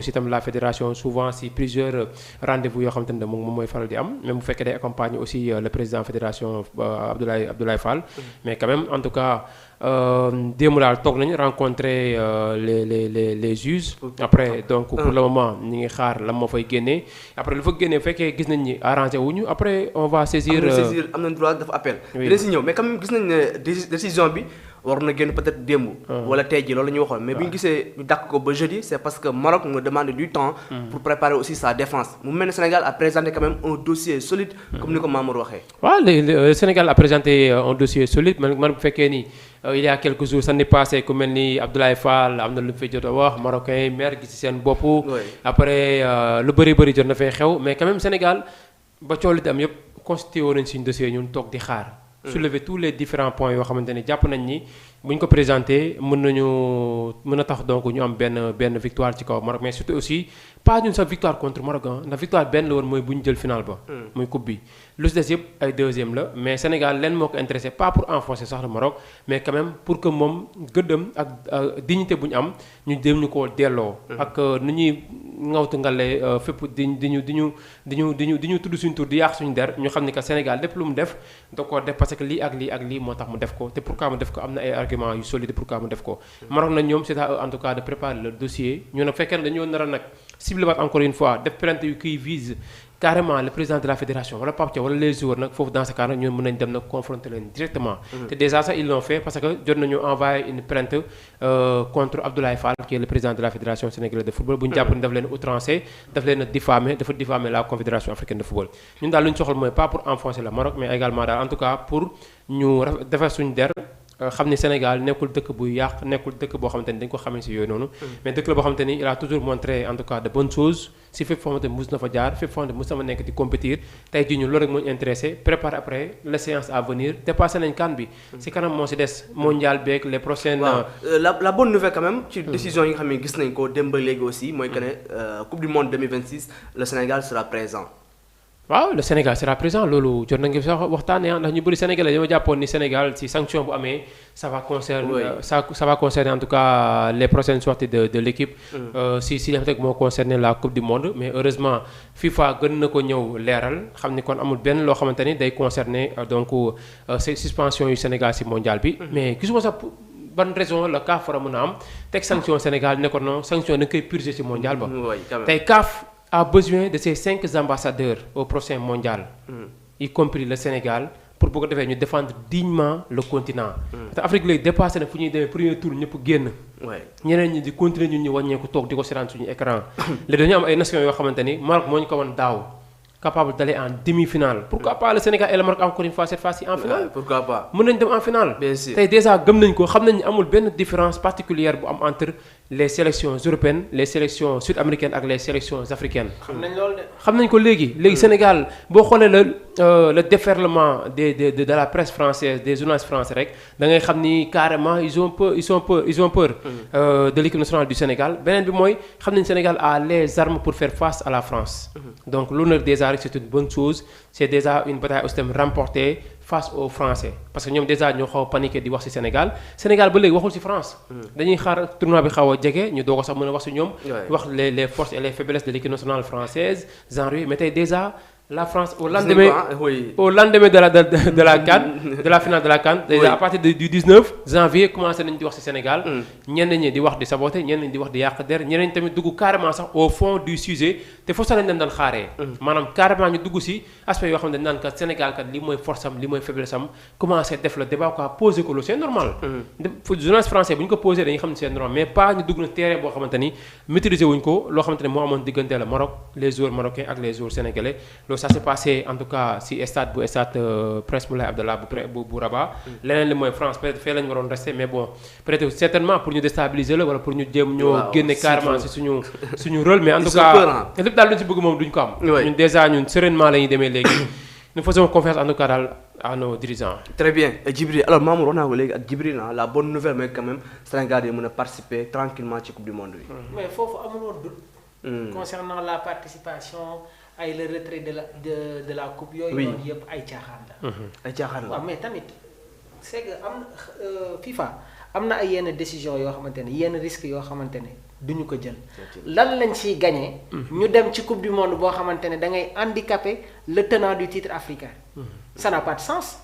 aussi tam la fédération souvent si plusieurs rendez-vous yoo xamante ne moom mooy faral di am même bu fekkee day accompagner aussi le président fédération Abdoulaye Fall. Mais quand même en tout cas démb daal toog nañu rencontrer les juges. Après donc pour le moment ñu ngi xaar lan moo fay génnee après lu fa génnee bu fekkee gis nañ ni arrangé wuñu après on va saisir. am nañ droit dafa appel. dina si ñëw mais quand même gis nañ ne décision bi. war na génn peut-être démb. wala tey jii loolu la ñuy waxoon mais bi ñu gisee ñu dàq ko ba jeudi c'est parce que Maroc me demande du temps. pour préparer aussi sa défense mu mel ne Sénégal a présenté quand même un dossier solide. comme ni ko Mamour waxee. waaw le Sénégal a présenté un dossier solide man bu fekkee ni il y a quelques jours ça n'est passé ku mel ni Abdoulaye Fall am na lu mu fi jot a wax marocain mer gis ci seen bopp. après lu bëri jot na fay xew mais quand même Sénégal ba coow li am yëpp constitué woon nañ suñu dossier ñun toog di xaar. soulever tous les différents points yoo xamante ni jàpp nañ ni bu ñu ko présenté mën na tax donc ñu am benn victoire ci kaw Maroc mais surtout aussi pas ñun sax victoire contre Maroc ndax victoire benn la woon mooy bu ñu jël final ba. muy coupe bi lu si des yëpp ay deuxième la mais Sénégal leen moo ko intéressé pas pour enfoncer sax le Maroc mais quand même pour que moom gëddam ak dignité bu ñu am ñu dem ñu koo delloo. ak nu ñuy ngawtu ngale fépp di ñu tudd suñu tur di yàq suñu der ñu xam ni que Sénégal lépp lu mu def da koo def parce que lii ak lii moo tax mu def ko te pourquoi mu def ko am na ay arguments yu solide pourquoi mu def ko. Maroc nag ñoom c'est à eux en tout cas de préparer le dossier ñu nag fekkee ne dañoo nar a nag ciblé waat encore une fois def plainte yu kiy vise carrément le président de la fédération wala Pape Thiaw wala les joueurs nag foofu dans ce cas nag ñun mën nañ dem nag confronter leen directement. te déjà ça ils l'ont fait parce que jot nañu envoyé une plainte contre Abdoulaye Fall qui est le président de la fédération sénégalaise de football. bu ñu jàpp ni daf leen outrancé daf leen diffamé dafa diffamé la confédération africaine de football. ñun daal lu ñu soxla mooy pas pour enfoncer le Maroc mais également daal en tout cas pour ñu defar suñu der. xam ni Sénégal nekkul dëkk buy yàq nekkul dëkk boo xamante ni dañ ko xamee si yooyu noonu. mais dëkk la boo xamante ni il a toujours montré en tout cas de bonnes choses si fépp foo xamante ni mus na fa jaar fépp foo xamante ni mus na fa nekk di compétir tey jii ñun loolu rek moo ñu intéressé préparer après les séances à venir dépassé nañ CAN bi. si kanam moo si des mondial beeg les prochaines. waaw la bonne nouvelle quand même. ci décision yi nga xam ne gis nañ ko démb léegi aussi mooy que ne coupe du monde 2026 le Sénégal sera présent. waaw le Sénégal sera présent loolu jot nañu sax waxtaanee ndax ñu bëri Sénégalais dañoo jàppoon ni Sénégal si sanction bu amee ça va concerner en tout cas les prochaines sorties de l'équipe si li nga xam ne moo concerné la coupe du monde mais heureusement FIFA gën na ko ñëw leeral xam ni kon amul benn loo xamante ni day concerner donc ces suspensions yu Sénégal si mondial bi mais gisuma sax ban raison la CAF war a mën a am teg sanction Sénégal ne ko non sanction da nga koy purger si mondial ba tey CAF a besoin de ces 5 ambassadeurs au prochain mondial, y compris le Sénégal, pour que nous défendre dignement le continent. L'Afrique est dépassée le premier tour, nous pouvons gagner. Nous avons continuer à nous faire sur l'écran. Les dernières nations, Maroc, capable d'aller en demi-finale. Pourquoi pas le Sénégal et le Maroc encore une fois cette fois-ci en finale? Pourquoi pas? Nous sommes en finale. Bien sûr. Déjà, nous avons une différence particulière entre les sélections européennes, les sélections sud-américaines et les sélections africaines. Nous savons que le Sénégal, le déferlement de la presse française, des journalistes français, carrément ils ont peur de l'équipe nationale du Sénégal. Le Sénégal a les armes pour faire face à la France. Donc l'honneur des arts, c'est une bonne chose. C'est déjà une bataille remportée face aux Français. Parce que nous déjà nous avons paniqué du Sénégal. Sénégal, ba léegi waxul ci France. Dañuy xaar tournoi bi xaw a jege ñu doog a sax mën a wax ci ñoom. wax les forces et les faiblesses de l'équipe nationale française genre mais tey déjà la France au lendemain de la CAN, de la finale de la CAN, déjà à partir du 19 janvier commencé nañ di wax ci Sénégal. ñenn ñi di wax di saboter ñenn ñi di wax di yàq der ñeneen ñi tamit dugg carrément sax au fond du sujet te foofu sax lañ leen daan xaaree. maanaam carrément ñu dugg ci aspect yoo xam ne dañ naan kat Sénégal kat li mooy force am li mooy faiblesse am commencé def le débat quoi poser ko loolu c'est normal. journaliste français bu ñu ko posé dañuy xam ne c'est normal mais pas ñu dugg na terrain boo xamante ni maîtriser wuñ ko loo xamante ne moo amoon diggante la Maroc les joueurs marocains ak les joueurs sénégalais. Ça s'est passé en tout cas si stade Prince Moulay Abdallah bu Rabat. leneen li mooy France peut-être fee lañu waroon rester mais bon peut-être certainement pour ñu déstabiliser la wala pour ñu jéem ñoo génne carrément si suñu rôle mais en tout cas lépp daal lu ñu si bëgg moom duñ ko am. ñun déjà ñun sereinement la ñuy demee léegi nous faisons confiance en tout cas daal à nos dirigeants. Très bien Djibril alors Mamour wax naa ko léegi ak Djibril la bonne nouvelle mais quand même Sénégal yi mën a participer tranquillement ci coupe du monde bi. mais foofu amul woon doute. concernant la participation. ay le retrait de la coupe yooyu noonu yëpp ay caaxaan la. ay caaxaan la waaw mais tamit c'est que am FIFA am na ay yenn décision yoo xamante ne yenn risques yoo xamante ne duñu ko jël lan lañ ciy gagné ñu dem ci coupe du monde boo xamante ne da ngay handicaper le tenant du titre africain ça n'a pas de sens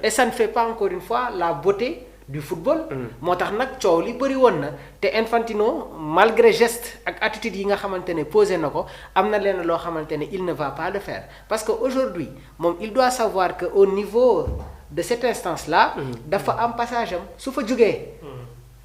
et ça ne fait pas encore une fois la beauté du football moo tax nag coow li bëri woon na te Infantino malgré geste ak attitude yi nga xamante ne posé na ko am na leen loo xamante ne il ne va pas le faire parce que aujourd'hui moom il doit savoir que au niveau de cette instance là dafa am passage am su fa jógee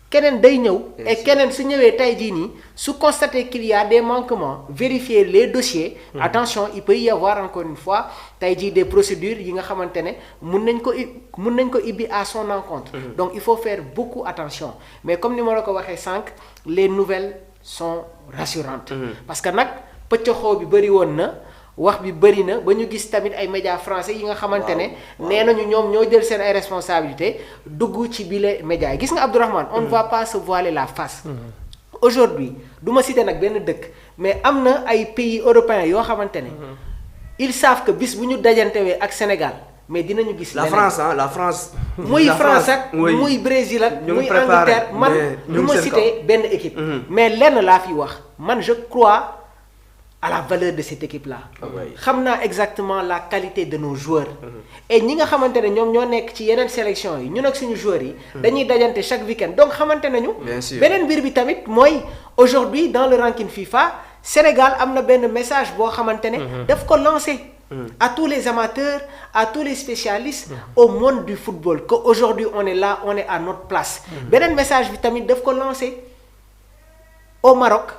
keneen day ñëw et keneen su ñëwee tey jii nii su constater qu'il y a des manquements vérifier les dossiers attention il peut y avoir encore une fois tey jii des procédures yi nga xamante ne mun nañ ko ibbi à son encontre donc il faut faire beaucoup attention mais comme ni ma la ko waxee sànq les nouvelles sont rassurantes parce que nag pëccaxoo bi bëri woon na wax bi bëri na ba ñu gis tamit ay médias français yi nga xamante ne nee nañu ñoom ñoo jël seen ay responsabilités dugg ci bile médias yi gis nga Abdourahmane on ne va pas se voiler la face aujourd'hui du ma citer nag benn dëkk mais am na ay pays européens yoo xamante ne ils savent que bis bu ñu dajantewee ak Sénégal mais dinañu gis la France la France muy France ak muy Brésil ak muy Angleterre man du ma citer benn équipe mais lenn laa fi wax man je crois à la valeur de cette équipe là xam naa exactement la qualité de nos joueurs et ñi nga xamante ne ñoom ñoo nekk ci yeneen sélection yi ñun ak suñu joueurs yi dañuy dajante chaque week-end donc xamante nañu beneen mbir bi tamit mooy aujourd'hui dans le ranking FIFA Sénégal am na benn message boo xamante ne daf ko lancer à tous les amateurs à tous les spécialistes au monde du football que aujourd'hui on est là on est à notre place beneen message bi tamit daf ko lancer au Maroc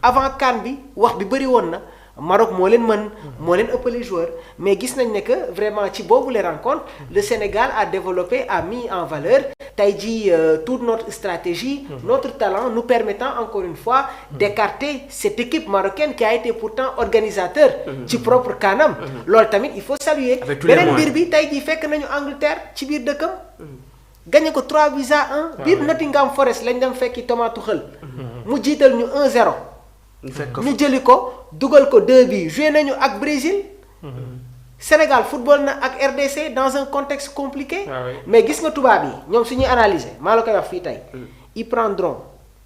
avant CAN bi wax bi bëri woon na Maroc moo leen mën moo leen ëpp les joueurs mais gis nañ ne que vraiment ci boobu les rencontres le Sénégal a développé a mis en valeur tey jii toute notre stratégie notre talent nous permettant encore une fois d'écarter cette équipe marocaine qui a été pourtant organisateur ci propre CANam loolu tamit il faut saluer beneen mbir bi tey jii fekk nañu Angleterre ci biir dëkkam gagné ko 3-1 biir Nottingham Forest lañ dem fekki Thomas Tuchel mu jiital ñu 1-0 ñu jëli ko dugal ko 2 buts joué nañu ak Brésil Sénégal football na ak RDC dans un contexte compliqué mais gis nga tubaab yi ñoom suñuy analyser maa la koy wax fii tey ils prendront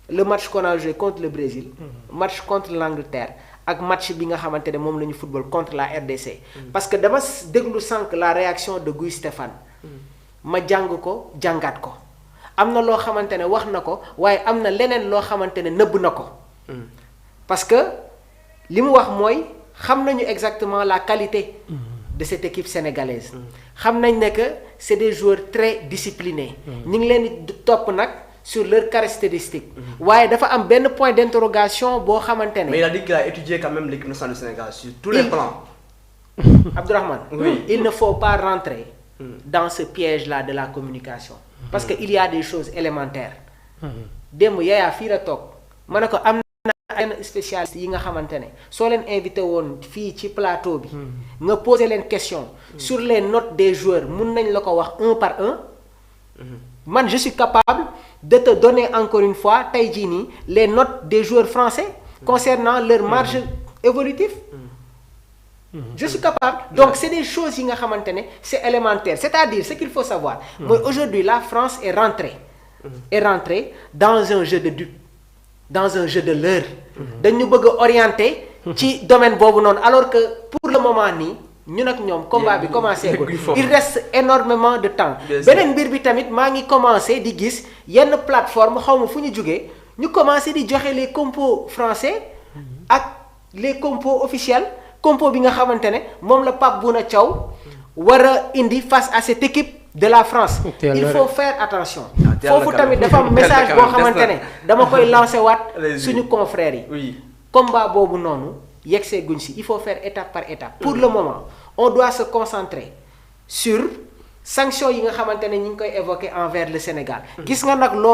le match qu'on a joué contre le Brésil match contre l'Angleterre ak match bi nga xamante ne moom la ñu football contre la RDC parce que dama déglu sànq la réaction de Guy Stéphane ma jàng ko jàngaat ko am na loo xamante ne wax na ko waaye am na leneen loo xamante ne nëbb na ko parce que li mu wax mooy xam nañu exactement la qualité de cette équipe sénégalaise xam nañ ne que c'est des joueurs très disciplinés ñu ngi leen di topp nag sur leurs caractéristiques waaye dafa am benn point d'interrogation boo xamante ne mais il a dit qu'il a étudié quand même l'équipe nationale du Sénégal sur tous les plans Abdourahmane il ne faut pas rentrer dans ce piège-là de la communication parce que il y a des choses élémentaires démb Yaya fii la toog ma ne ko am na ay spécialistes yi nga xamante ne soo leen invité woon fii ci plateau bi nga poser leen question sur les notes des joueurs mun nañ la ko wax un par un man je suis capable de te donner encore une fois tey jii nii les notes des joueurs français concernant leur marge évolutive je suis capable donc c'est des choses yi nga xamante ne c'est élémentaire c'est-à-dire ce qu'il faut savoir mooy aujourd'hui la France est rentrée dans un jeu de dupe dans un jeu de leurre dañu bëgg a orienter ci domaine boobu noonu alors que pour le moment nii ñun ak ñoom combat bi commencé gul il reste énormément de temps beneen mbir bi tamit maa ngi commencé di gis yenn plateforme xaw ma fu ñu jógee ñu commencé di joxe les compos français ak les compos officiels compo bi nga xamante ne moom la Pape Bouna Thiaw war a indi face à cette équipe de la France il faut faire attention foofu tamit dafa am message boo xamante ne dama koy lancer waat suñu confrères yi combat boobu noonu yegsee guñ si il faut faire étape par étape pour le moment on doit se concentrer sur sanctions yi nga xamante ne ñi ngi koy évoquer envers le Sénégal gis nga nag loolu